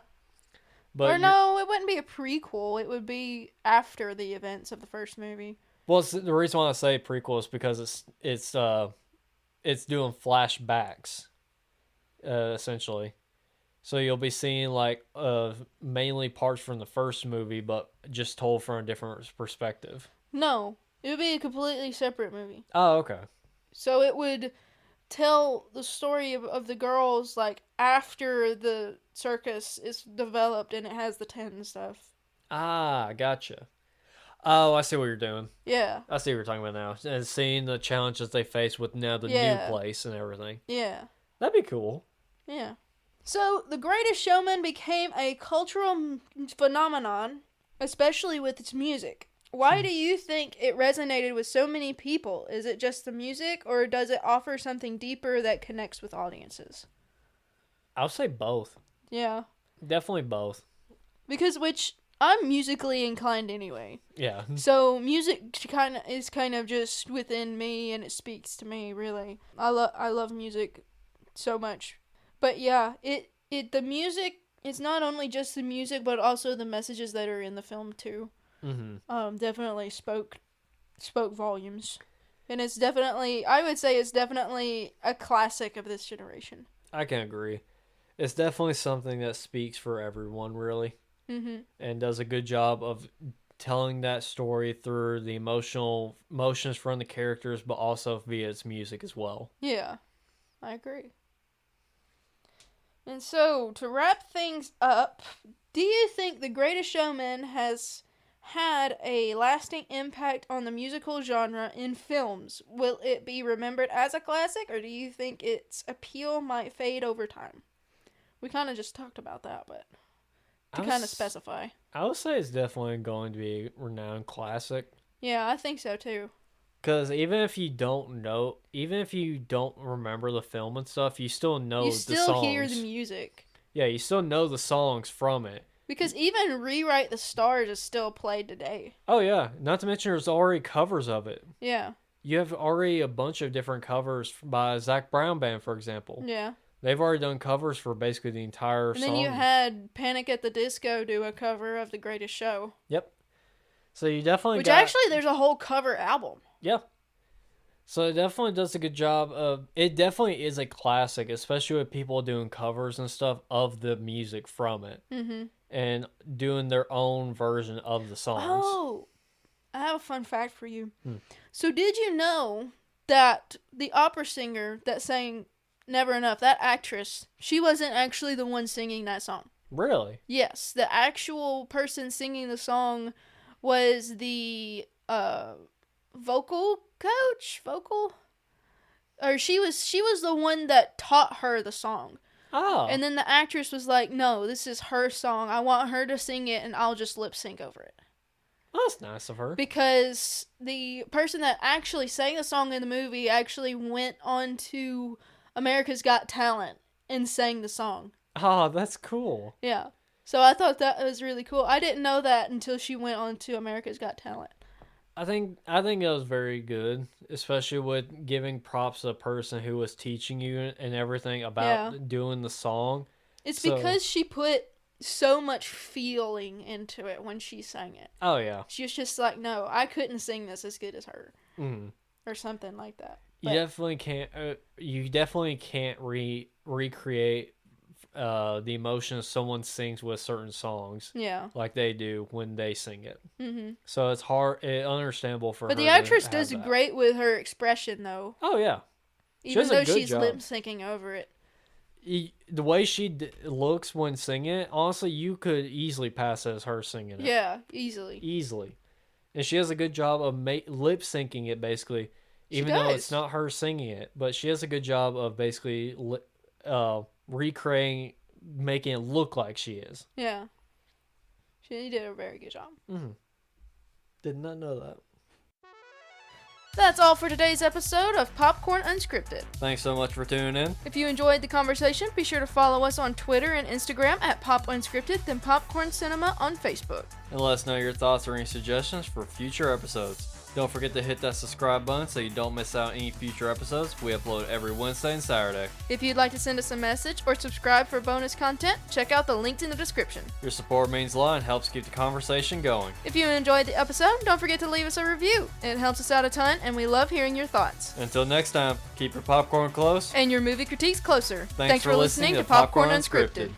But or no, it wouldn't be a prequel. It would be after the events of the first movie. Well, the reason why I say prequel is because it's doing flashbacks, essentially. So you'll be seeing like mainly parts from the first movie, but just told from a different perspective. No, it would be a completely separate movie. Oh, okay. So it would tell the story of the girls like after the circus is developed and it has the tent and stuff. Ah, gotcha. Oh, I see what you're doing. Yeah. I see what you're talking about now. And seeing the challenges they face with now the new place and everything. Yeah. That'd be cool. Yeah. So, The Greatest Showman became a cultural phenomenon, especially with its music. Why do you think it resonated with so many people? Is it just the music, or does it offer something deeper that connects with audiences? I'll say both. Yeah. Definitely both. Because I'm musically inclined anyway. Yeah. So music is kind of just within me, and it speaks to me, really. I love music so much. But yeah, the music is not only just the music, but also the messages that are in the film too. Mm-hmm. Definitely spoke volumes. And I would say it's definitely a classic of this generation. I can agree. It's definitely something that speaks for everyone, really. Mm-hmm. And does a good job of telling that story through the emotions from the characters, but also via its music as well. Yeah, I agree. And so, to wrap things up, do you think The Greatest Showman has had a lasting impact on the musical genre in films? Will it be remembered as a classic, or do you think its appeal might fade over time? We kind of just talked about that, but to kind of specify. I would say it's definitely going to be a renowned classic. Yeah, I think so too. Because even if you don't remember the film and stuff, you still know the songs. You still hear the music. Yeah, you still know the songs from it. Because even Rewrite the Stars is still played today. Oh, yeah. Not to mention there's already covers of it. Yeah. You have already a bunch of different covers by Zach Brown Band, for example. Yeah. They've already done covers for basically the entire song. And then you had Panic at the Disco do a cover of The Greatest Show. Yep. So you definitely Which actually, there's a whole cover album. Yeah. So it definitely does a good job of... It definitely is a classic, especially with people doing covers and stuff of the music from it. Mm-hmm. And doing their own version of the songs. Oh, I have a fun fact for you. So did you know that the opera singer that sang Never Enough, that actress, she wasn't actually the one singing that song? Really? Yes, the actual person singing the song was the vocal coach, or she was the one that taught her the song. Oh. And then the actress was like, "No, this is her song. I want her to sing it, and I'll just lip sync over it." Well, that's nice of her. Because the person that actually sang the song in the movie actually went on to America's Got Talent and sang the song. Oh, that's cool. Yeah. So I thought that was really cool. I didn't know that until she went on to America's Got Talent. I think it was very good, especially with giving props to the person who was teaching you and everything about doing the song. It's because she put so much feeling into it when she sang it. Oh, yeah. She was just like, no, I couldn't sing this as good as her. Mm. Or something like that. But you definitely can't recreate the emotion someone sings with certain songs. Yeah. Like they do when they sing it. Mm-hmm. So it's understandable for her. But the actress does great with her expression, though. Oh, yeah. Even though she's lip syncing over it. The way she looks when singing it, honestly, you could easily pass it as her singing it. Yeah, easily. Easily. And she does a good job of lip syncing it, basically. Even though it's not her singing it. But she does a good job of basically recreating, making it look like she is. Yeah. She did a very good job. Mm-hmm. Did not know that. That's all for today's episode of Popcorn Unscripted. Thanks so much for tuning in. If you enjoyed the conversation, be sure to follow us on Twitter and Instagram at PopUnscripted, then Popcorn Cinema on Facebook. And let us know your thoughts or any suggestions for future episodes. Don't forget to hit that subscribe button so you don't miss out any future episodes. We upload every Wednesday and Saturday. If you'd like to send us a message or subscribe for bonus content, check out the links in the description. Your support means a lot and helps keep the conversation going. If you enjoyed the episode, don't forget to leave us a review. It helps us out a ton, and we love hearing your thoughts. Until next time, keep your popcorn close and your movie critiques closer. Thanks for listening to Popcorn Unscripted.